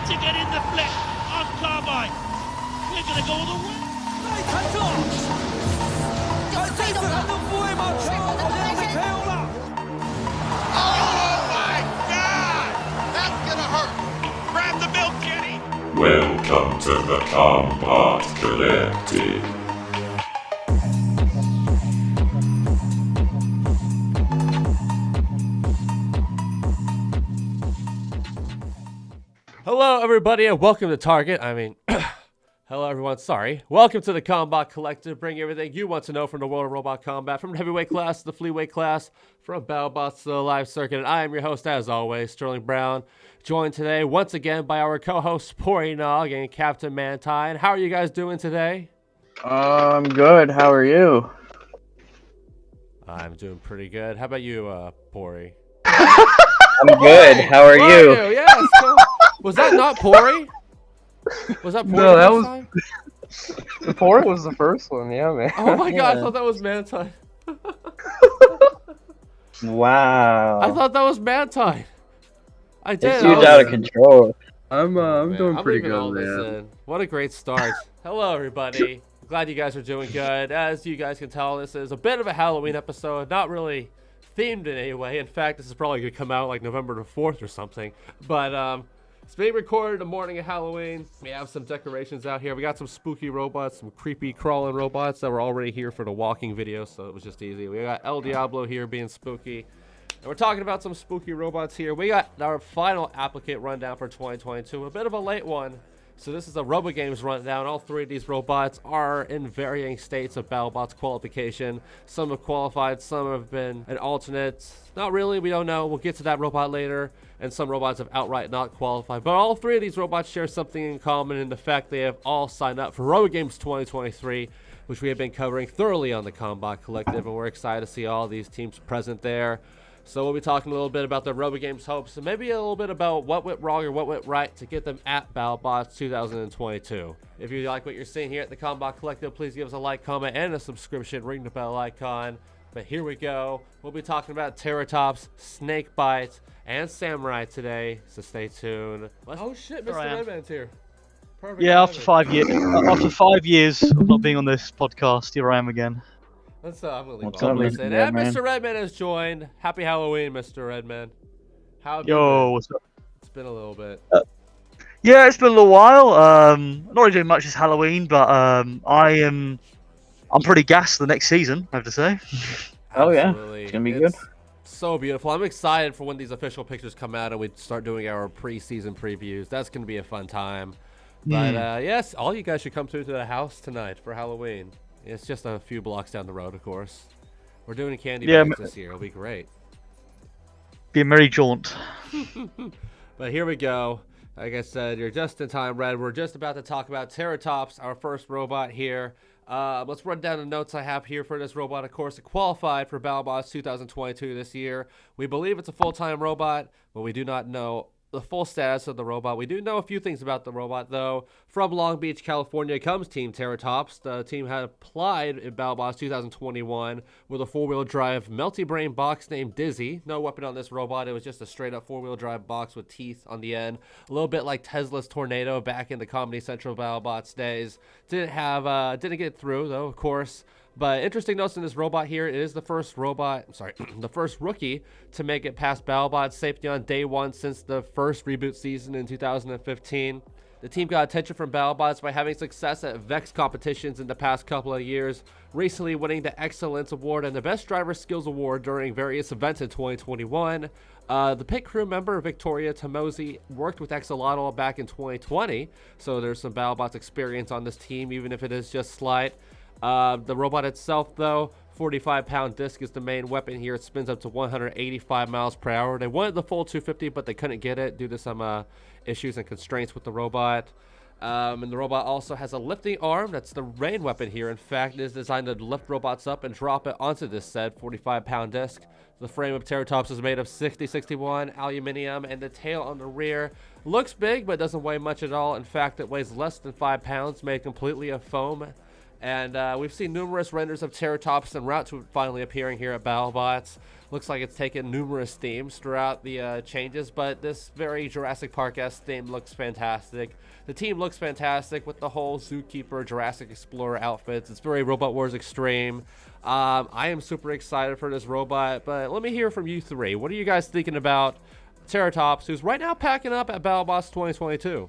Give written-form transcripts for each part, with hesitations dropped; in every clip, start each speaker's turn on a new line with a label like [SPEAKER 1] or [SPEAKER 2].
[SPEAKER 1] to get in the flesh on Carbine. We're going to go all the way. Oh my God! That's going to hurt. Grab the milk, Jenny.
[SPEAKER 2] Welcome to the Combot Collective.
[SPEAKER 3] Hello, everybody, and welcome to Target. Hello, everyone. Sorry. Welcome to the Combot Collective. Bring everything you want to know from the world of robot combat, from the heavyweight class to the fleetweight class, from Battlebots to the live circuit. And I am your host, as always, Sterling Brown, joined today once again by our co-hosts PoryNog and CaptainMantine. How are you guys doing today?
[SPEAKER 4] I'm good. How are you?
[SPEAKER 3] I'm doing pretty good. How about you, Pory?
[SPEAKER 4] I'm good. How are you?
[SPEAKER 3] Yes. Was that not Pory? Was that Pory?
[SPEAKER 4] No, that was
[SPEAKER 3] time?
[SPEAKER 4] the Pory was the first one. Yeah, man.
[SPEAKER 3] Oh my God! I thought that was Mantine.
[SPEAKER 4] Wow.
[SPEAKER 3] I thought that was Mantine. I did.
[SPEAKER 4] It's huge out of control. I'm doing
[SPEAKER 3] I'm
[SPEAKER 4] pretty
[SPEAKER 3] leaving all
[SPEAKER 4] good,
[SPEAKER 3] this
[SPEAKER 4] man.
[SPEAKER 3] in. What a great start. Hello, everybody. Glad you guys are doing good. As you guys can tell, this is a bit of a Halloween episode. Not really themed in any way. In fact, this is probably going to come out like November the 4th or something. But it's being recorded the morning of Halloween. We have some decorations out here. We got some spooky robots, some creepy crawling robots that were already here for the walking video, so it was just easy. We got El Diablo here being spooky. And we're talking about some spooky robots here. We got our final applicant rundown for 2022, a bit of a late one. So this is a RoboGames rundown. All three of these robots are in varying states of Battlebots qualification. Some have qualified, some have been an alternate. Not really, we don't know. We'll get to that robot later. And some robots have outright not qualified. But all three of these robots share something in common in the fact they have all signed up for RoboGames 2023, which we have been covering thoroughly on the Combot Collective, and we're excited to see all these teams present there. So we'll be talking a little bit about the RoboGames hopes and maybe a little bit about what went wrong or what went right to get them at Battlebots 2022. If you like what you're seeing here at the Combot Collective, please give us a like, comment, and a subscription. Ring the bell icon. But here we go. We'll be talking about Terrortops, SnakeByte, and Samurai today. So stay tuned. Oh shit, MisterRedman's here. Perfect.
[SPEAKER 5] Yeah, after 5 years, after 5 years of not being on this podcast, here I am again.
[SPEAKER 3] Let's I'm gonna leave
[SPEAKER 4] What's
[SPEAKER 3] all
[SPEAKER 4] up,
[SPEAKER 3] this
[SPEAKER 4] Mr.
[SPEAKER 3] in.
[SPEAKER 4] Redman?
[SPEAKER 3] And MisterRedman has joined. Happy Halloween, MisterRedman. How have you
[SPEAKER 5] Yo,
[SPEAKER 3] been?
[SPEAKER 5] what's up?
[SPEAKER 3] It's been a little bit.
[SPEAKER 5] Yeah, it's been a little while. Not really doing much this Halloween, but I'm pretty gassed for the next season, I have to say.
[SPEAKER 4] Oh, yeah.
[SPEAKER 3] Absolutely.
[SPEAKER 4] It's gonna be
[SPEAKER 3] It's so beautiful. I'm excited for when these official pictures come out and we start doing our preseason previews. That's gonna be a fun time. But yes, all you guys should come through to the house tonight for Halloween. It's just a few blocks down the road, of course. We're doing candy bags this year. It'll be great.
[SPEAKER 5] Be a merry jaunt.
[SPEAKER 3] But here we go. Like I said, you're just in time, Red. We're just about to talk about Terrortops, our first robot here. Let's run down the notes I have here for this robot. Of course, it qualified for Battlebots 2022 this year. We believe it's a full-time robot, but we do not know the full status of the robot. We do know a few things about the robot, though. From Long Beach, California comes Team Terrortops. The team had applied in Battlebots 2021 with a four-wheel drive multi-brain box named Dizzy. No weapon on this robot. It was just a straight-up four-wheel drive box with teeth on the end. A little bit like Tesla's Tornado back in the Comedy Central Battlebots days. Didn't get through, though, of course. But interesting notes in this robot here, it is the first the first rookie to make it past Battlebots safety on day one since the first reboot season in 2015. The team got attention from Battlebots by having success at VEX competitions in the past couple of years, recently winning the Excellence Award and the Best Driver Skills Award during various events in 2021. The pit crew member, Victoria Tamosi, worked with Axolotl back in 2020, so there's some Battlebots experience on this team, even if it is just slight. The robot itself, though, 45-pound disc is the main weapon here. It spins up to 185 miles per hour. They wanted the full 250, but they couldn't get it due to some issues and constraints with the robot. And the robot also has a lifting arm. That's the main weapon here. In fact, it is designed to lift robots up and drop it onto this said 45-pound disc. The frame of Terrortops is made of 6061 aluminum, and the tail on the rear looks big, but doesn't weigh much at all. In fact, it weighs less than 5 pounds, made completely of foam. And we've seen numerous renders of Terrortops en route to finally appearing here at Battlebots. Looks like it's taken numerous themes throughout the changes, but this very Jurassic Park-esque theme looks fantastic. The team looks fantastic with the whole Zookeeper, Jurassic Explorer outfits. It's very Robot Wars Extreme. I am super excited for this robot, but let me hear from you three. What are you guys thinking about Terrortops, who's right now packing up at Battlebots 2022?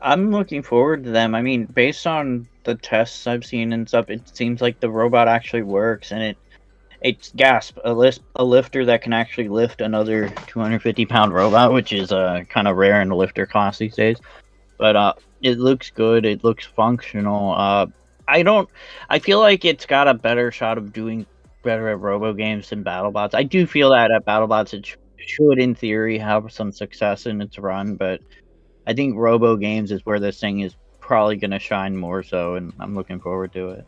[SPEAKER 4] I'm looking forward to them. I mean, based on the tests I've seen and stuff, it seems like the robot actually works, and it's gasp, a lifter that can actually lift another 250-pound robot, which is kind of rare in the lifter class these days. But it looks good. It looks functional. I feel like it's got a better shot of doing better at RoboGames than BattleBots. I do feel that at BattleBots it should, in theory, have some success in its run, but I think RoboGames is where this thing is probably going to shine more so, and I'm looking forward to it.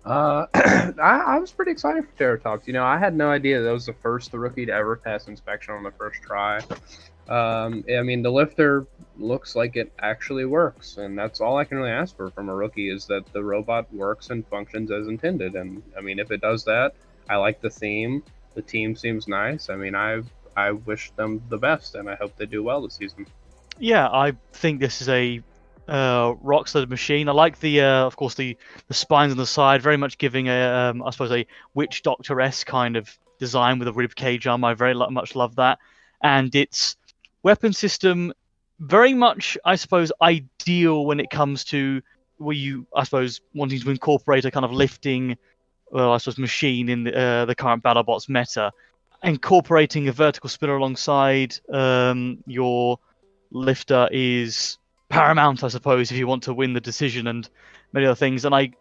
[SPEAKER 6] I was pretty excited for Terrortops. You know, I had no idea that was the rookie to ever pass inspection on the first try. I mean, the lifter looks like it actually works, and that's all I can really ask for from a rookie, is that the robot works and functions as intended. And I mean, if it does that, I like the theme. The team seems nice. I mean, I wish them the best, and I hope they do well this season.
[SPEAKER 5] Yeah, I think this is a rock-solid machine. I like the, of course, the spines on the side, very much giving a, I suppose, a Witch Doctor-esque kind of design with a rib cage arm. I very much love that, and its weapon system very much, I suppose, ideal when it comes to where you, I suppose, wanting to incorporate a kind of lifting, well, I suppose, machine in the current BattleBots meta, incorporating a vertical spinner alongside your lifter is paramount, I suppose, if you want to win the decision and many other things. And I'm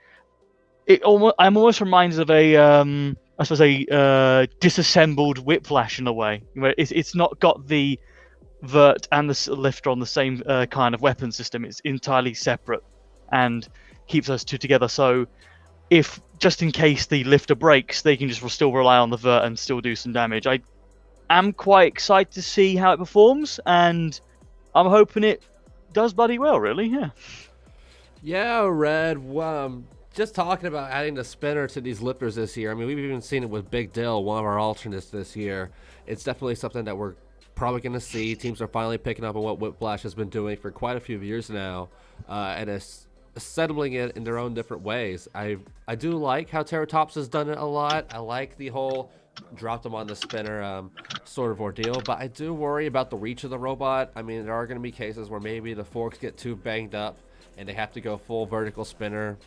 [SPEAKER 5] almost reminded of I suppose a disassembled Whiplash in a way, where it's not got the vert and the lifter on the same kind of weapon system. It's entirely separate and keeps those two together. So if just in case the lifter breaks, they can just still rely on the vert and still do some damage. I am quite excited to see how it performs, and I'm hoping it does bloody well, really, yeah.
[SPEAKER 3] Yeah, Red. Just talking about adding the spinner to these lifters this year. I mean, we've even seen it with Big Dill, one of our alternates this year. It's definitely something that we're probably going to see. Teams are finally picking up on what Whiplash has been doing for quite a few years now, and is settling it in their own different ways. I do like how Terrortops has done it a lot. I like the whole drop them on the spinner sort of ordeal, but I do worry about the reach of the robot. I mean, there are going to be cases where maybe the forks get too banged up and they have to go full vertical spinner,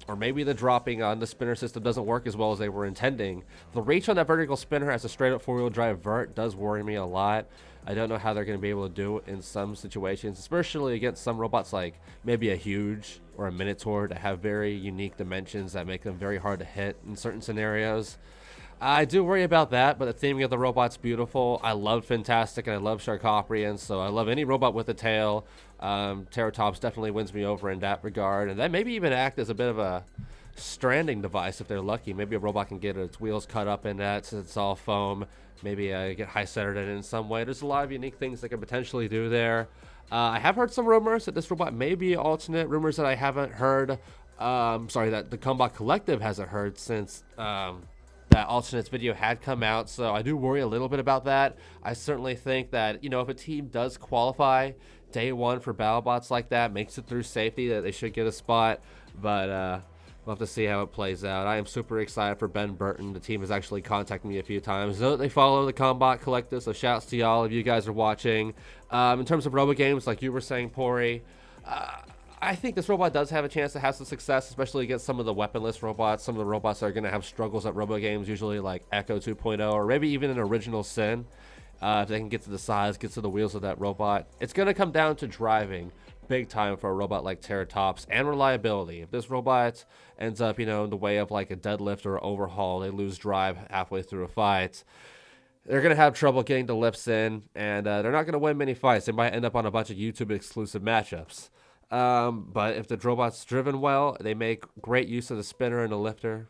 [SPEAKER 3] or maybe the dropping on the spinner system doesn't work as well as they were intending. The reach on that vertical spinner as a straight up four-wheel drive vert does worry me a lot. I don't know how they're going to be able to do it in some situations, especially against some robots like maybe a Huge or a Minotaur that have very unique dimensions that make them very hard to hit in certain scenarios. I do worry about that, but the theming of the robot's beautiful. I love Fantastic and I love Sharkoprian, so I love any robot with a tail. Terrortops definitely wins me over in that regard, and that maybe even act as a bit of a stranding device if they're lucky. Maybe a robot can get its wheels cut up in that since it's all foam. Maybe get high centered in some way. There's a lot of unique things they could potentially do there. I have heard some rumors that this robot may be alternate. Rumors that I haven't heard. That the Combot Collective hasn't heard since that alternates video had come out. So I do worry a little bit about that. I certainly think that, if a team does qualify day one for BattleBots like that, makes it through safety, that they should get a spot. But we'll have to see how it plays out. I am super excited for Ben Burton. The team has actually contacted me a few times. Know that they follow the Combot Collective, so shouts to y'all if you guys are watching. In terms of RoboGames, like you were saying, Pory, I think this robot does have a chance to have some success, especially against some of the weaponless robots. Some of the robots that are going to have struggles at RoboGames, usually like Echo 2.0, or maybe even an Original Sin. If they can get to the size, get to the wheels of that robot. It's going to come down to driving big time for a robot like Terrortops, and reliability. If this robot ends up, in the way of like a deadlift or overhaul, they lose drive halfway through a fight, they're going to have trouble getting the lifts in, and they're not going to win many fights. They might end up on a bunch of YouTube exclusive matchups. But if the robot's driven well, they make great use of the spinner and the lifter.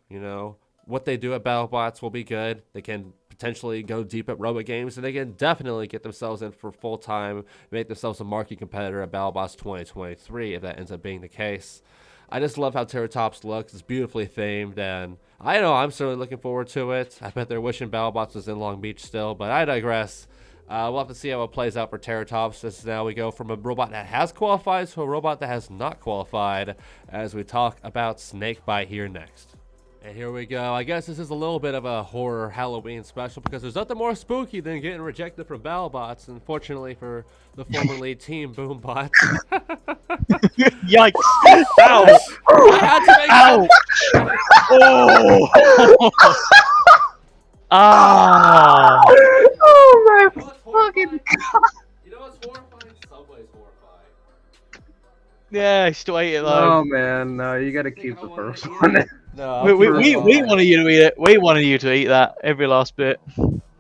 [SPEAKER 3] What they do at BattleBots will be good. They can potentially go deep at RoboGames, and they can definitely get themselves in for full time, make themselves a marquee competitor at BattleBots 2023 if that ends up being the case. I just love how Terrortops looks. It's beautifully themed, and I know I'm certainly looking forward to it. I bet they're wishing Battlebots was in Long Beach still, but I digress. We'll have to see how it plays out for Terrortops. This now we go from a robot that has qualified to a robot that has not qualified as we talk about SnakeByte here next. And here we go. I guess this is a little bit of a horror Halloween special because there's nothing more spooky than getting rejected from Battlebots. Unfortunately for the formerly Team Boombots.
[SPEAKER 5] Yikes! Ow!
[SPEAKER 3] I had to make
[SPEAKER 5] Ow! Oh! Ah!
[SPEAKER 4] Oh my
[SPEAKER 3] You know what's
[SPEAKER 4] fucking
[SPEAKER 3] horrifying? You know what's horrifying? Subway's horrifying.
[SPEAKER 5] Yeah, I still ate it though.
[SPEAKER 6] Oh man, no, you gotta keep the first one.
[SPEAKER 3] No,
[SPEAKER 5] We wanted you to eat it. We wanted you to eat that every last bit.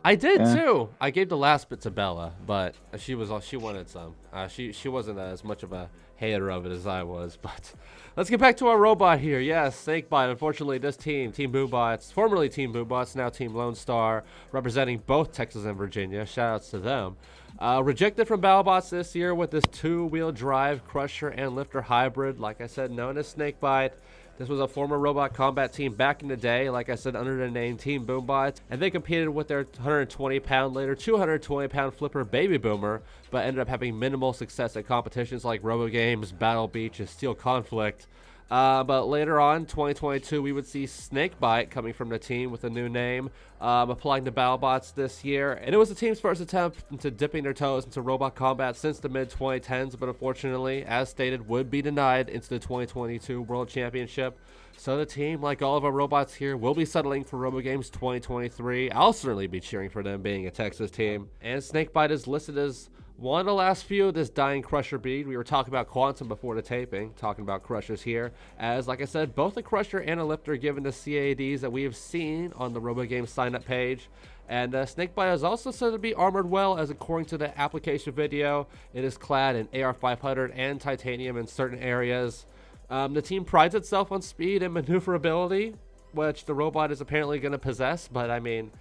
[SPEAKER 3] I did
[SPEAKER 4] Yeah.
[SPEAKER 3] too. I gave the last bit to Bella, but she wanted some. She wasn't as much of a hater of it as I was. But let's get back to our robot here. Yes, SnakeByte. Unfortunately, this Team Boombots, formerly Team Boombots, now Team Lone Star, representing both Texas and Virginia. Shoutouts to them. Rejected from Battlebots this year with this 2-wheel drive crusher and lifter hybrid, like I said, known as SnakeByte. This was a former robot combat team back in the day, like I said, under the name Team Boombots, and they competed with their 120-pound, later 220-pound flipper Baby Boomer, but ended up having minimal success at competitions like RoboGames, Battle Beach, and Steel Conflict. But later on, 2022, we would see SnakeByte coming from the team with a new name, applying to Battlebots this year. And it was the team's first attempt into dipping their toes into robot combat since the mid-2010s, but unfortunately, as stated, would be denied into the 2022 World Championship. So the team, like all of our robots here, will be settling for RoboGames 2023. I'll certainly be cheering for them being a Texas team. And SnakeByte is listed as one of the last few of this dying crusher breed. We were talking about Quantum before the taping, talking about crushers here. As, like I said, both a crusher and a lifter given the CADs that we have seen on the RoboGames sign-up page. And SnakeByte is also said to be armored well, as according to the application video, it is clad in AR-500 and titanium in certain areas. The team prides itself on speed and maneuverability, which the robot is apparently going to possess. But, I mean,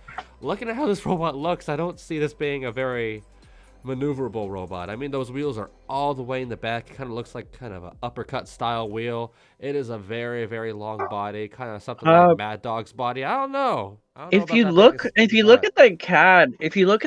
[SPEAKER 3] looking at how this robot looks, I don't see this being a very maneuverable robot. I mean, those wheels are all the way in the back. It kind of looks like kind of an uppercut style wheel. It is a very, very long body, kind of something like Mad Dog's body. I don't know.
[SPEAKER 4] If you look at the CAD, if you look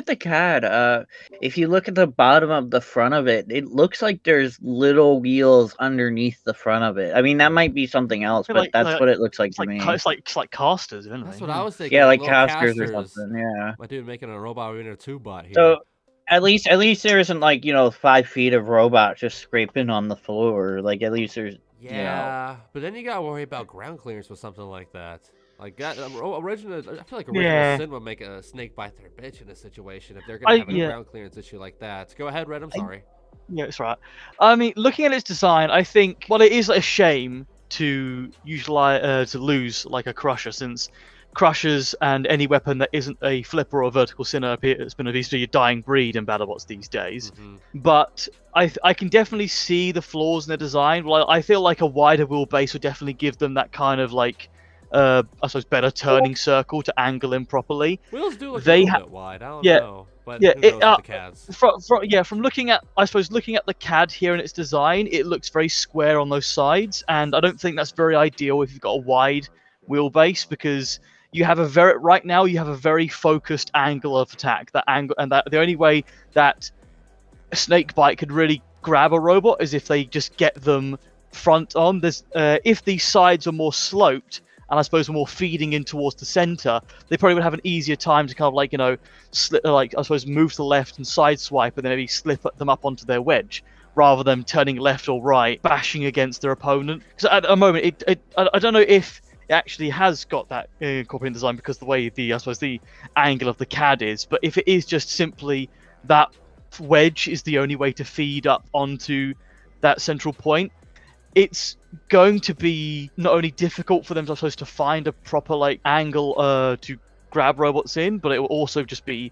[SPEAKER 4] at the bottom of the front of it, it looks like there's little wheels underneath the front of it. I mean, that might be something else, but that's what it looks like to me.
[SPEAKER 5] It's like casters, isn't it?
[SPEAKER 3] That's what I was thinking.
[SPEAKER 4] Yeah, like
[SPEAKER 3] little
[SPEAKER 4] casters or something. Yeah.
[SPEAKER 3] My dude making a robot or even a two-bot here.
[SPEAKER 4] So at least there isn't, like, 5 feet of robot just scraping on the floor. Like, at least there's
[SPEAKER 3] but then you gotta worry about ground clearance with something like that. Like that, original. I feel like original Sin would make a SnakeByte their bitch in a situation if they're gonna have a ground clearance issue like that. Go ahead, Red. I'm sorry.
[SPEAKER 5] Yeah, it's right. I mean, looking at its design, I think it is a shame to lose like a crusher, since crushers and any weapon that isn't a flipper or a vertical sinner has been obviously a dying breed in Battlebots these days. But I can definitely see the flaws in the design. Well, I feel like a wider wheelbase would definitely give them that kind of like I suppose better turning circle to angle in properly.
[SPEAKER 3] Wheels do look a little bit wide. I don't know, but
[SPEAKER 5] yeah,
[SPEAKER 3] who knows with the CADs?
[SPEAKER 5] From looking at the CAD here in its design, it looks very square on those sides, and I don't think that's very ideal if you've got a wide wheelbase, because you have a very focused angle of attack. That angle, and that the only way that a SnakeByte could really grab a robot is if they just get them front on. If these sides are more sloped, and I suppose more feeding in towards the center, they probably would have an easier time to kind of move to the left and side swipe, and then maybe slip them up onto their wedge, rather than turning left or right, bashing against their opponent. Because at the moment, I don't know if it actually has got that incorporated design because the way the angle of the CAD is, but if it is just simply that wedge is the only way to feed up onto that central point, it's going to be not only difficult for them, to find a proper angle to grab robots in, but it will also just be,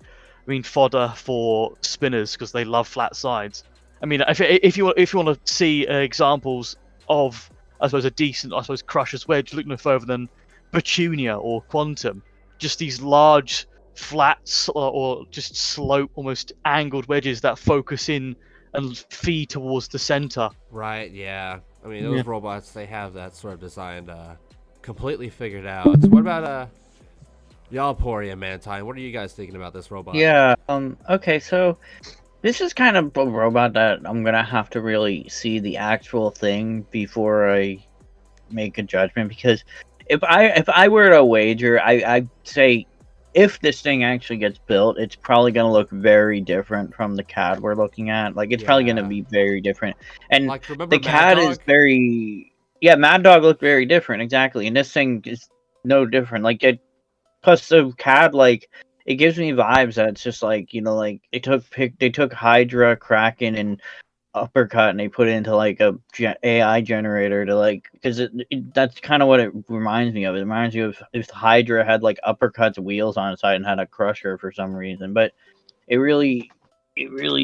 [SPEAKER 5] fodder for spinners because they love flat sides. I mean, if you want to see examples of, a decent, crusher's wedge, look no further than Petunia or Quantum. Just these large, flat, or just slope, almost angled wedges that focus in and feed towards the center.
[SPEAKER 3] Right, yeah. I mean, those robots, they have that sort of design completely figured out. What about y'all, Pory and Mantine? What are you guys thinking about this robot?
[SPEAKER 4] Yeah. Okay. So this is kind of a robot that I'm gonna have to really see the actual thing before I make a judgment, because if I were to wager, I'd say if this thing actually gets built, it's probably gonna look very different from the CAD we're looking at. Like, it's probably gonna be very different. And
[SPEAKER 3] Like, remember
[SPEAKER 4] the
[SPEAKER 3] Mad
[SPEAKER 4] CAD
[SPEAKER 3] Dog?
[SPEAKER 4] is very Mad Dog looked very different, exactly. And this thing is no different. Like, it plus the CAD, like, it gives me vibes that it's just like, like they took Hydra, Kraken, and Uppercut, and they put it into like a AI generator to, like, because that's kind of what it reminds me of. It reminds me of if Hydra had like Uppercut's wheels on its side and had a crusher for some reason. But it really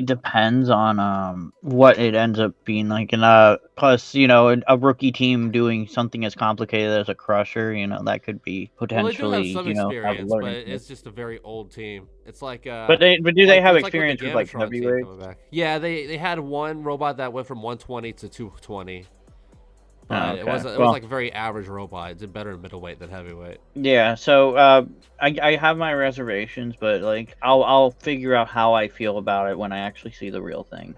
[SPEAKER 4] depends on what it ends up being like. And plus, a rookie team doing something as complicated as a crusher, that could be
[SPEAKER 3] Well, they do have
[SPEAKER 4] potentially,
[SPEAKER 3] some
[SPEAKER 4] have a
[SPEAKER 3] experience, but
[SPEAKER 4] learning curve.
[SPEAKER 3] it's just a very old team. It's like
[SPEAKER 4] But do they have
[SPEAKER 3] it's like with the
[SPEAKER 4] experience with like
[SPEAKER 3] Gamatron team
[SPEAKER 4] heavyweight?
[SPEAKER 3] coming back. Yeah, they had one robot that went from 120 to 220, but it was like a very average robot. It did better in middleweight than heavyweight.
[SPEAKER 4] Yeah, so I have my reservations, but like I'll figure out how I feel about it when I actually see the real thing.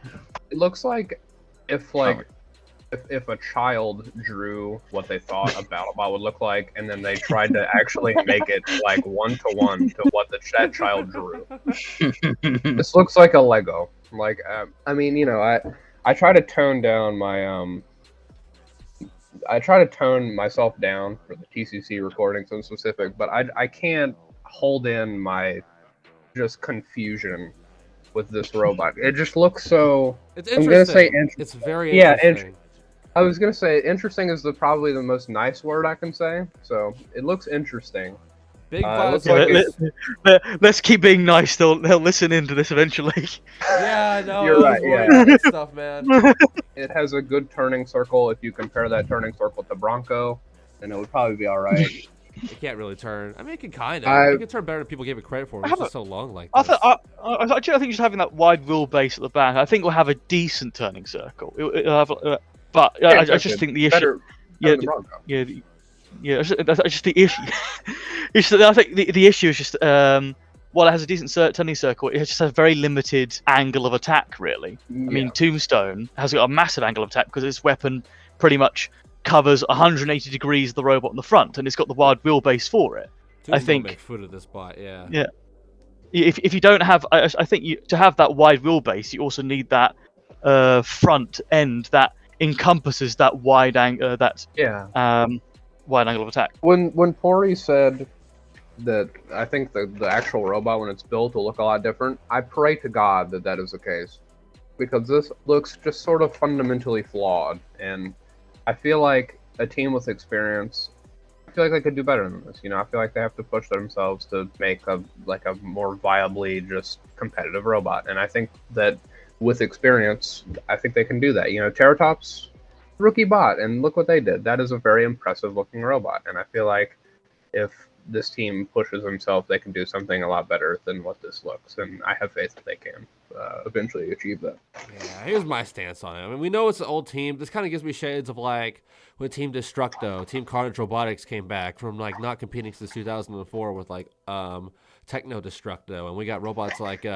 [SPEAKER 6] It looks like if if a child drew what they thought a Battlebot would look like, and then they tried to actually make it like 1-to-1 to what that child drew. This looks like a Lego. Like, I mean, I try to tone down my I try to tone myself down for the TCC recordings in specific, but I can't hold in my just confusion with this robot. It just looks so.
[SPEAKER 3] It's
[SPEAKER 6] I'm
[SPEAKER 3] interesting.
[SPEAKER 6] gonna say
[SPEAKER 3] it's very interesting.
[SPEAKER 6] I was gonna say interesting is probably the most nice word I can say. So it looks interesting.
[SPEAKER 3] Big
[SPEAKER 6] looks
[SPEAKER 3] vibes.
[SPEAKER 6] like
[SPEAKER 5] Let's keep being nice. They'll listen into this eventually.
[SPEAKER 3] Yeah, I know.
[SPEAKER 6] You're
[SPEAKER 3] I was
[SPEAKER 6] right,
[SPEAKER 3] worried
[SPEAKER 6] yeah.
[SPEAKER 3] about that stuff, man.
[SPEAKER 6] It has a good turning circle. If you compare that turning circle to Bronco, then it would probably be all right.
[SPEAKER 3] It can't really turn. I mean, it can kind of. It can turn better than people give it credit for. It's just so long like this.
[SPEAKER 5] I think just having that wide wheelbase at the back, I think we'll have a decent turning circle. It'll have, but I just think the issue.
[SPEAKER 6] Better than Bronco.
[SPEAKER 5] Yeah. That's just the issue. I think the issue is just while it has a decent turning circle, it just has a very limited angle of attack. Really,
[SPEAKER 6] Yeah.
[SPEAKER 5] I mean, Tombstone has got a massive angle of attack because its weapon pretty much covers 180 degrees of the robot in the front, and it's got the wide wheelbase for it.
[SPEAKER 3] Dude,
[SPEAKER 5] I think.
[SPEAKER 3] Make foot of this bot, yeah.
[SPEAKER 5] Yeah. If you don't have, I think to have that wide wheelbase, you also need that front end that encompasses that wide angle, wide angle of attack.
[SPEAKER 6] When Pory said that, I think the actual robot when it's built will look a lot different. I pray to God that is the case, because this looks just sort of fundamentally flawed, and I feel like a team with experience, I feel like they could do better than this. I feel like they have to push themselves to make a more viably just competitive robot, and I think that with experience, I think they can do that. Terrortops, rookie bot, and look what they did. That is a very impressive looking robot, and I feel like if this team pushes themselves, they can do something a lot better than what this looks, and I have faith that they can eventually achieve that.
[SPEAKER 3] Yeah, here's my stance on it. I mean, we know it's an old team. This kind of gives me shades of like when Team Destructo, Team Carnage Robotics came back from like not competing since 2004 with like Techno Destructo, and we got robots like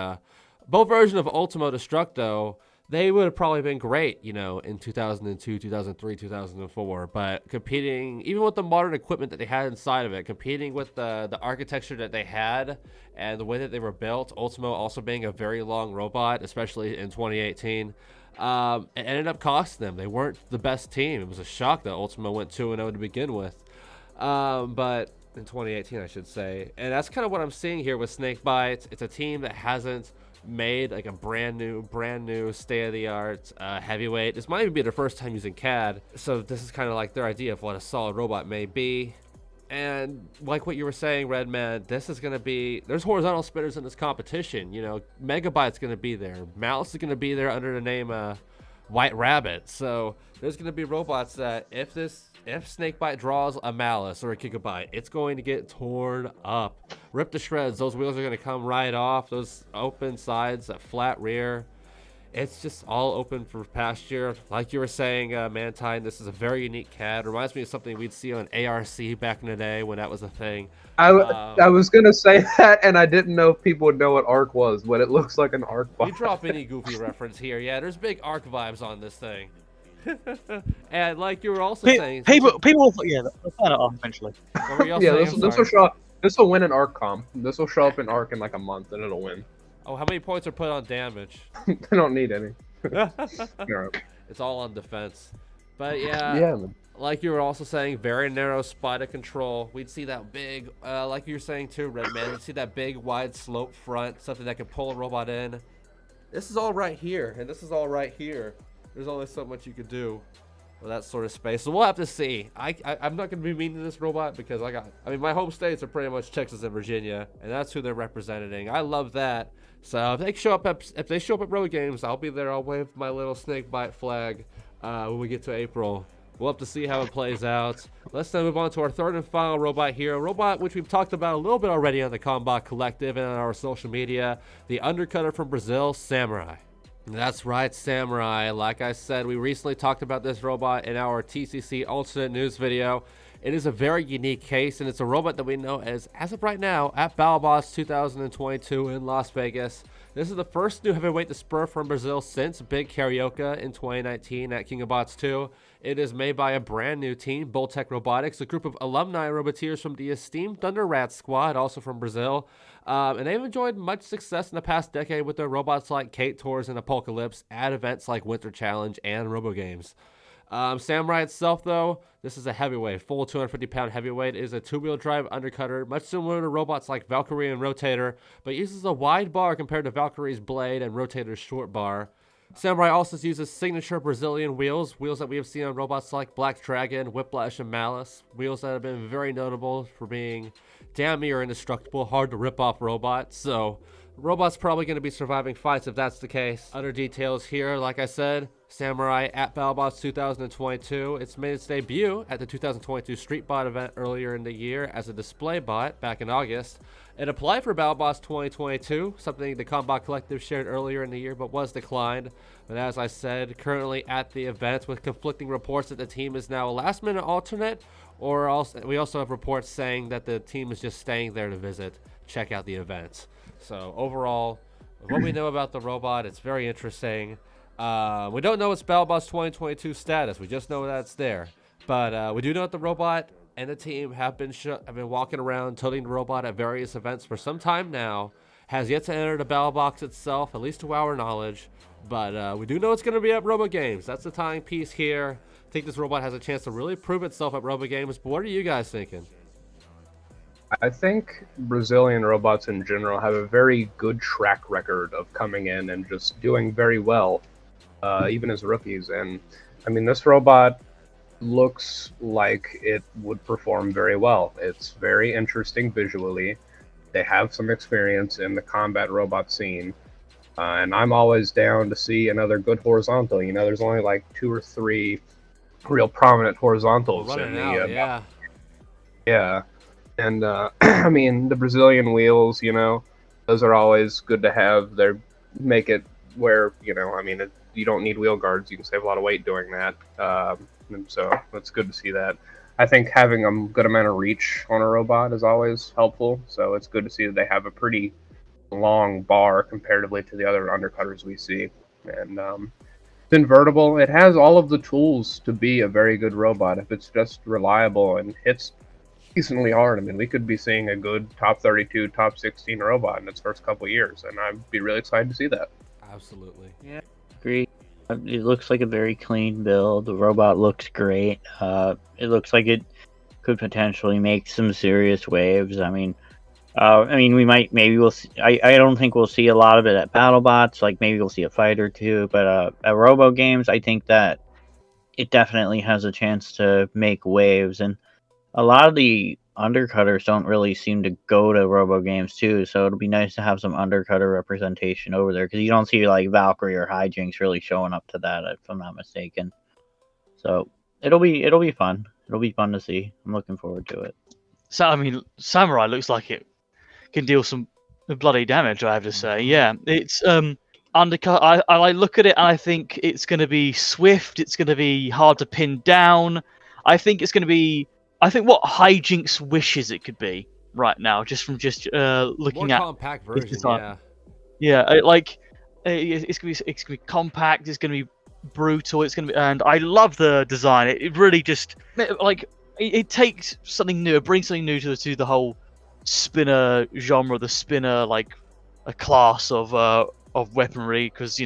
[SPEAKER 3] both versions of Ultimo Destructo. They would have probably been great, in 2002, 2003, 2004. But competing, even with the modern equipment that they had inside of it, competing with the architecture that they had and the way that they were built, Ultimo also being a very long robot, especially in 2018, it ended up costing them. They weren't the best team. It was a shock that Ultimo went 2-0 to begin with. But in 2018, I should say. And that's kind of what I'm seeing here with SnakeByte. It's a team that hasn't made like a brand new state-of-the-art heavyweight. This might even be their first time using CAD, so this is kind of like their idea of what a solid robot may be. And like what you were saying, Redman, this is going to be, there's horizontal spinners in this competition. Megabyte's going to be there, Mouse is going to be there under the name White Rabbit. So there's going to be robots that if SnakeByte draws a Malice or a Gigabyte, it's going to get torn up, ripped to shreds. Those wheels are going to come right off, those open sides, that flat rear. it's just all open for pasture. Like you were saying, Mantine, this is a very unique CAD. Reminds me of something we'd see on ARC back in the day when that was a thing.
[SPEAKER 6] I was gonna say that, and I didn't know if people would know what Arc was, but it looks like an Arc
[SPEAKER 3] We
[SPEAKER 6] bot.
[SPEAKER 3] drop any goofy reference here. Yeah, there's big Arc vibes on this thing. And like you were also saying,
[SPEAKER 5] People, yeah, they'll find it off eventually.
[SPEAKER 3] what were you all
[SPEAKER 6] Yeah,
[SPEAKER 3] saying? I'm
[SPEAKER 6] this will
[SPEAKER 3] sorry.
[SPEAKER 6] show up. This will win an Arc comp. This will show up in Arc in like a month, and it'll win.
[SPEAKER 3] Oh, how many points are put on damage?
[SPEAKER 6] They don't need any. No.
[SPEAKER 3] It's all on defense. But yeah,
[SPEAKER 6] Yeah, man.
[SPEAKER 3] like you were also saying, very narrow spot of control. We'd see that big, like you were saying too, Redman, we'd see that big wide slope front, something that could pull a robot in. This is all right here, and this is all right here. There's only so much you could do with that sort of space. So we'll have to see. I'm not going to be mean to this robot because I mean, my home states are pretty much Texas and Virginia, and that's who they're representing. I love that. So if they show up at RoboGames, I'll be there. I'll wave my little SnakeByte flag when we get to April. We'll have to see how it plays out. Let's then move on to our third and final robot here. A robot which we've talked about a little bit already on the Combot Collective and on our social media. The undercutter from Brazil, Samurai. That's right, Samurai. Like I said, we recently talked about this robot in our TCC alternate news video. It is a very unique case, and it's a robot that we know as of right now, at Battlebots 2022 in Las Vegas. This is the first new heavyweight to spur from Brazil since Big Carioca in 2019 at King of Bots 2. It is made by a brand new team, Boltec Robotics, a group of alumni roboteers from the esteemed Thunder Rat squad, also from Brazil. And they've enjoyed much success in the past decade with their robots like K-Torze and Apocalypse at events like Winter Challenge and RoboGames. Samurai itself, though, this is a heavyweight, full 250-pound heavyweight. It is a two-wheel drive undercutter, much similar to robots like Valkyrie and Rotator, but uses a wide bar compared to Valkyrie's blade and Rotator's short bar. Samurai also uses signature Brazilian wheels that we have seen on robots like Black Dragon, Whiplash, and Malice. Wheels that have been very notable for being damn near indestructible, hard to rip off robots. So, robot's probably going to be surviving fights if that's the case. Other details here, like I said, Samurai at Battlebots 2022. It's made its debut at the 2022 Street Bot event earlier in the year as a display bot back in August. It applied for Battlebots 2022, something the Combot Collective shared earlier in the year but was declined. But as I said, currently at the event with conflicting reports that the team is now a last-minute alternate, we also have reports saying that the team is just staying there to visit, check out the event. So overall, what we know about the robot, it's very interesting. We don't know its Battlebots 2022 status. We just know that it's there. But we do know that the robot and the team have been walking around toting the robot at various events for some time now. Has yet to enter the Battlebox itself, at least to our knowledge. But we do know it's going to be at RoboGames. That's the tying piece here. I think this robot has a chance to really prove itself at RoboGames. But what are you guys thinking?
[SPEAKER 6] I think Brazilian robots in general have a very good track record of coming in and just doing very well, even as rookies. And I mean, this robot looks like it would perform very well. It's very interesting visually. They have some experience in the combat robot scene. And I'm always down to see another good horizontal. You know, there's only like 2 or 3 real prominent horizontals in the yeah. And I mean, the Brazilian wheels, you know, those are always good to have. They make it where, you know, I mean, you don't need wheel guards. You can save a lot of weight doing that. And so it's good to see that. I think having a good amount of reach on a robot is always helpful. So it's good to see that they have a pretty long bar comparatively to the other undercutters we see. And it's invertible. It has all of the tools to be a very good robot if it's just reliable and hits decently hard. I mean, we could be seeing a good top 32, top 16 robot in its first couple years, and I'd be really excited to see that.
[SPEAKER 3] Absolutely.
[SPEAKER 4] Yeah, agree. It looks like a very clean build. The robot looks great. It looks like it could potentially make some serious waves. I mean, we'll see. I don't think we'll see a lot of it at BattleBots. Like maybe we'll see a fight or two, but at RoboGames, I think that it definitely has a chance to make waves. And a lot of the undercutters don't really seem to go to RoboGames too, so it'll be nice to have some undercutter representation over there because you don't see like Valkyrie or Hijinks really showing up to that, if I'm not mistaken. So it'll be fun. It'll be fun to see. I'm looking forward to it.
[SPEAKER 5] So I mean, Samurai looks like it can deal some bloody damage, I have to say. Yeah, it's undercut. I look at it and I think it's going to be swift. It's going to be hard to pin down. I think it's going to be. I think what Hijinks wishes it could be right now, just from
[SPEAKER 3] More
[SPEAKER 5] looking at
[SPEAKER 3] compact
[SPEAKER 5] his
[SPEAKER 3] version,
[SPEAKER 5] design.
[SPEAKER 3] yeah.
[SPEAKER 5] Yeah, it's gonna be compact. It's gonna be brutal. It's gonna be, and I love the design. It really just it takes something new. It brings something new to the whole spinner genre. The spinner like a class of weaponry, because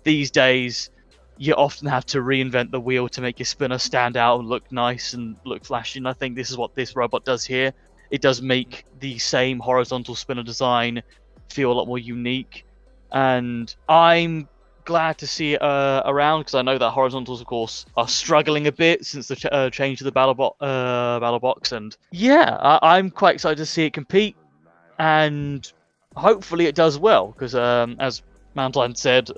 [SPEAKER 5] these days you often have to reinvent the wheel to make your spinner stand out and look nice and look flashy. And I think this is what this robot does here. It does make the same horizontal spinner design feel a lot more unique, and I'm glad to see it around, because I know that horizontals, of course, are struggling a bit since the change to the Battlebox, and yeah, I'm quite excited to see it compete, and hopefully it does well, because as Mantine said,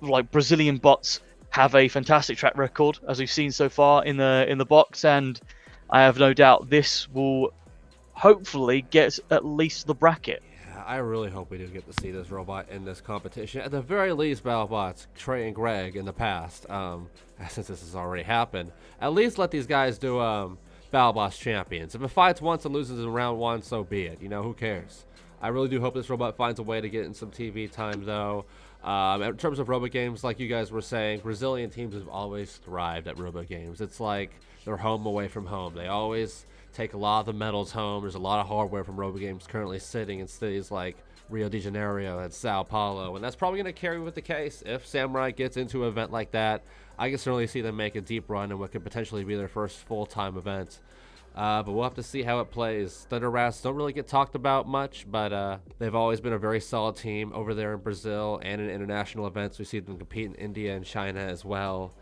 [SPEAKER 5] like Brazilian bots have a fantastic track record, as we've seen so far in the box, and I have no doubt this will hopefully get at least the bracket.
[SPEAKER 3] Yeah, I really hope we do get to see this robot in this competition. At the very least, Battlebots, Trey and Greg in the past, since this has already happened, at least let these guys do Battlebots champions. If it fights once and loses in round 1, so be it. Who cares? I really do hope this robot finds a way to get in some TV time, though. In terms of RoboGames, like you guys were saying, Brazilian teams have always thrived at RoboGames. It's like they're home away from home. They always take a lot of the medals home. There's a lot of hardware from RoboGames currently sitting in cities like Rio de Janeiro and Sao Paulo, and that's probably going to carry with the case. If Samurai gets into an event like that, I can certainly see them make a deep run in what could potentially be their first full-time event. But we'll have to see how it plays. Thunder Rats don't really get talked about much, but they've always been a very solid team over there in Brazil and in international events. We see them compete in India and China as well.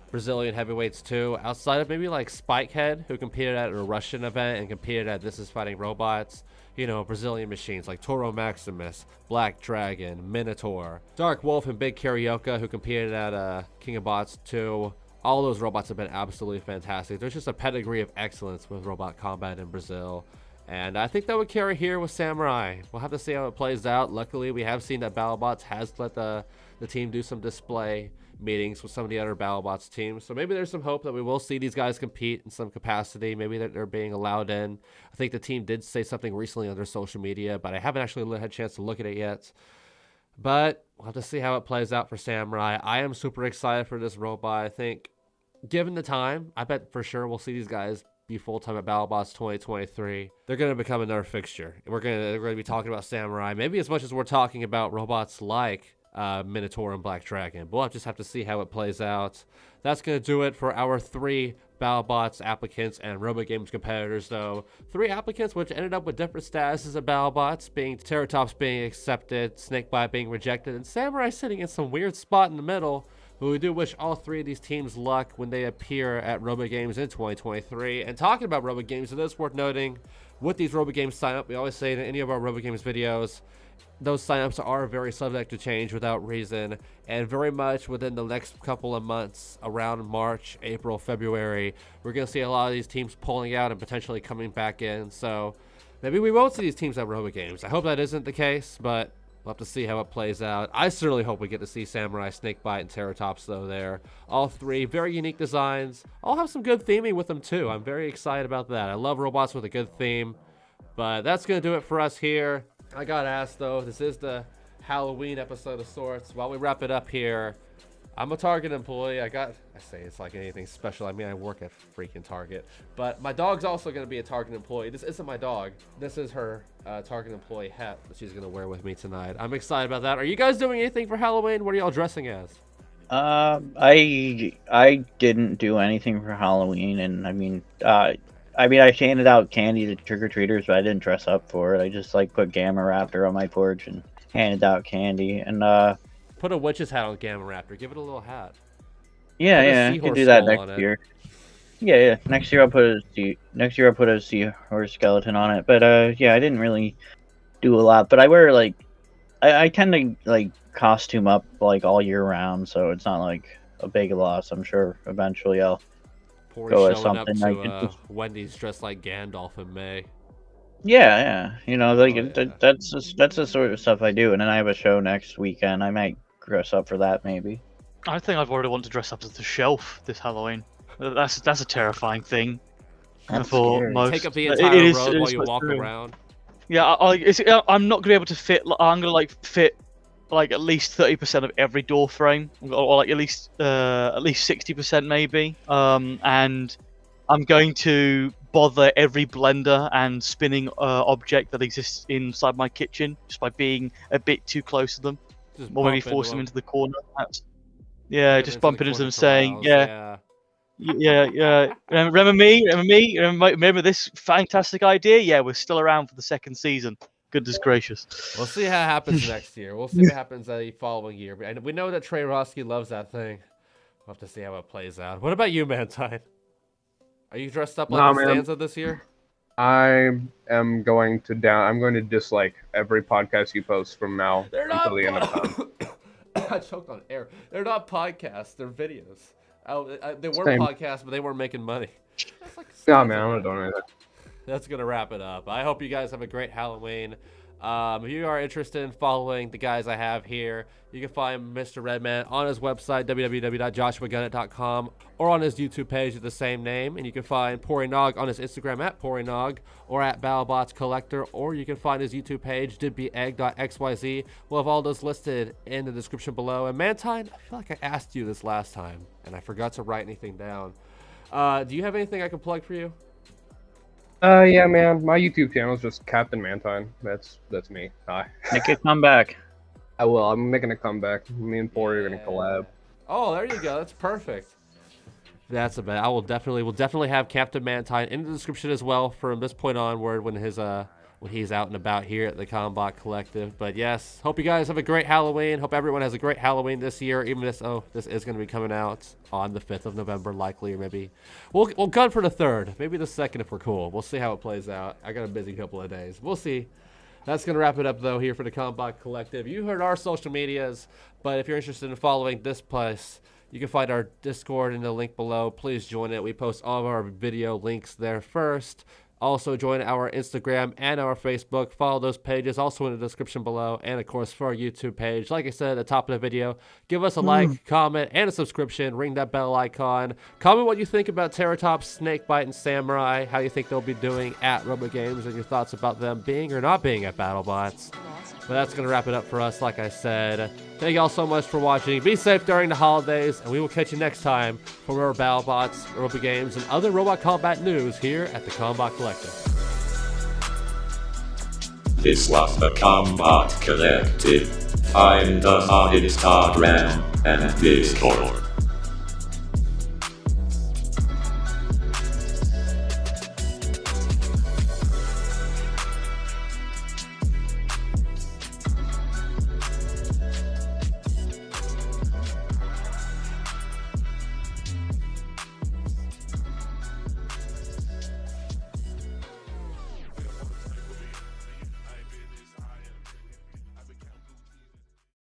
[SPEAKER 3] Brazilian heavyweights too, outside of maybe like Spikehead, who competed at a Russian event and competed at This Is Fighting Robots. Brazilian machines like Toro Maximus, Black Dragon, Minotaur, Dark Wolf, and Big Carioca, who competed at King of Bots 2. All those robots have been absolutely fantastic. There's just a pedigree of excellence with robot combat in Brazil, and I think that would carry here with Samurai. We'll have to see how it plays out. Luckily, we have seen that Battlebots has let the team do some display meetings with some of the other Battlebots teams, so maybe there's some hope that we will see these guys compete in some capacity. Maybe that they're being allowed in. I think the team did say something recently on their social media, but I haven't actually had a chance to look at it yet. But we'll have to see how it plays out for Samurai. I am super excited for this robot. I think, given the time, I bet for sure we'll see these guys be full-time at Battlebots 2023. They're going to become another fixture. We're going to be talking about Samurai, maybe as much as we're talking about robots like Minotaur and Black Dragon. We'll just have to see how it plays out. That's going to do it for our 3 Battlebots applicants and RoboGames competitors, though. 3 applicants which ended up with different statuses of Battlebots, being Terrortops being accepted, SnakeByte being rejected, and Samurai sitting in some weird spot in the middle. But we do wish all 3 of these teams luck when they appear at RoboGames in 2023. And talking about RoboGames, it is worth noting, with these RoboGames sign-up, we always say in any of our RoboGames videos, those sign-ups are very subject to change without reason, and very much within the next couple of months, around March, April, February, we're going to see a lot of these teams pulling out and potentially coming back in. So maybe we won't see these teams at RoboGames. I hope that isn't the case, but we'll have to see how it plays out. I certainly hope we get to see Samurai, SnakeByte, and Terrortops, though, there. All 3 very unique designs. All have some good theming with them, too. I'm very excited about that. I love robots with a good theme. But that's going to do it for us here. I got asked, though, this is the Halloween episode of sorts. While we wrap it up here, I'm a Target employee. I say it's like anything special. I mean, I work at freaking Target. But my dog's also going to be a Target employee. This isn't my dog. This is her Target employee hat that she's going to wear with me tonight. I'm excited about that. Are you guys doing anything for Halloween? What are y'all dressing as?
[SPEAKER 4] I didn't do anything for Halloween, and I handed out candy to trick-or-treaters, but I didn't dress up for it. I just put Gamma Raptor on my porch and handed out candy, and
[SPEAKER 3] put a witch's hat on Gamma Raptor. Give it a little hat.
[SPEAKER 4] Yeah, I can do that next year. Yeah. Next year I'll put a seahorse skeleton on it. But yeah, I didn't really do a lot. But I wear I tend to costume up all year round, so it's not a big loss. I'm sure eventually I'll
[SPEAKER 3] Pory
[SPEAKER 4] go with
[SPEAKER 3] showing up
[SPEAKER 4] something
[SPEAKER 3] to Wendy's dressed like Gandalf in May.
[SPEAKER 4] Yeah. Like
[SPEAKER 3] Oh, yeah.
[SPEAKER 4] that's the sort of stuff I do. And then I have a show next weekend. I might dress up for that maybe.
[SPEAKER 5] I think I've already wanted to dress up as the Shelf this Halloween. That's a terrifying thing
[SPEAKER 4] That's
[SPEAKER 5] for
[SPEAKER 4] scary.
[SPEAKER 5] most.
[SPEAKER 3] Take up the
[SPEAKER 5] It
[SPEAKER 3] entire
[SPEAKER 5] is,
[SPEAKER 3] road
[SPEAKER 5] it
[SPEAKER 3] while
[SPEAKER 5] is
[SPEAKER 3] you
[SPEAKER 5] quite
[SPEAKER 3] walk
[SPEAKER 5] scary.
[SPEAKER 3] around.
[SPEAKER 5] Yeah, I'm not gonna be able to fit. I'm gonna fit like at least 30% of every door frame, or like at least 60% maybe. And I'm going to bother every blender and spinning object that exists inside my kitchen just by being a bit too close to them,
[SPEAKER 3] Just
[SPEAKER 5] or maybe
[SPEAKER 3] bump into
[SPEAKER 5] force them
[SPEAKER 3] them.
[SPEAKER 5] into the corner.
[SPEAKER 3] Put
[SPEAKER 5] Yeah,
[SPEAKER 3] them
[SPEAKER 5] just
[SPEAKER 3] into the
[SPEAKER 5] bumping into
[SPEAKER 3] corner
[SPEAKER 5] them, saying,
[SPEAKER 3] corrals.
[SPEAKER 5] "Yeah,
[SPEAKER 3] Yeah.
[SPEAKER 5] yeah. Remember me? Remember me? Remember this fantastic idea? Yeah, we're still around for the second season. Goodness gracious."
[SPEAKER 3] We'll see how it happens next year. We'll see what happens the following year. And we know that Trey Roski loves that thing. We'll have to see how it plays out. What about you, Mantine? Are you dressed up like
[SPEAKER 6] Nah, man.
[SPEAKER 3] Costanza this year?
[SPEAKER 6] I am going to I'm going to dislike every podcast you post from now
[SPEAKER 3] They're
[SPEAKER 6] until
[SPEAKER 3] not.
[SPEAKER 6] the end of time.
[SPEAKER 3] I choked on air. They're not podcasts. They're videos. They were
[SPEAKER 6] Same.
[SPEAKER 3] podcasts, but they weren't making money. That's like
[SPEAKER 6] Nah,
[SPEAKER 3] Costanza,
[SPEAKER 6] man, I'm
[SPEAKER 3] bro.
[SPEAKER 6] not doing anything.
[SPEAKER 3] That's gonna wrap it up. I hope you guys have a great Halloween. If you are interested in following the guys I have here, you can find MisterRedman on his website, www.joshuagunnett.com, or on his YouTube page with the same name. And you can find PoryNog on his Instagram at PoryNog, or at Battlebots Collector, or you can find his YouTube page, didbeegg.xyz. We'll have all those listed in the description below. And Mantine, I feel like I asked you this last time, and I forgot to write anything down. Do you have anything I can plug for you?
[SPEAKER 6] Yeah, man, my YouTube channel is just CaptainMantine. That's me. Hi.
[SPEAKER 4] Make it come back.
[SPEAKER 6] I will. I'm making a comeback. Me and Pory are gonna collab.
[SPEAKER 3] Oh, there you go. That's perfect. That's a bet. We'll definitely have CaptainMantine in the description as well from this point onward when he's out and about here at the Combot Collective. But yes, hope you guys have a great Halloween. Hope everyone has a great Halloween this year. Even this is going to be coming out on the 5th of November, likely, or maybe we'll gun for the 3rd, maybe the 2nd if we're cool. We'll see how it plays out. I got a busy couple of days. We'll see. That's going to wrap it up, though, here for the Combot Collective. You heard our social medias, but if you're interested in following this place, you can find our Discord in the link below. Please join it. We post all of our video links there first. Also, join our Instagram and our Facebook. Follow those pages also in the description below. And, of course, for our YouTube page, like I said at the top of the video, give us a like, comment, and a subscription. Ring that bell icon. Comment what you think about Terrortops, SnakeByte, and Samurai, how you think they'll be doing at RoboGames, and your thoughts about them being or not being at Battlebots. But that's going to wrap it up for us, like I said. Thank you all so much for watching. Be safe during the holidays, and we will catch you next time for more Battlebots, RoboGames, and other robot combat news here at the Combot Collective.
[SPEAKER 2] This was the Combot Collective. Find us on Instagram and Discord.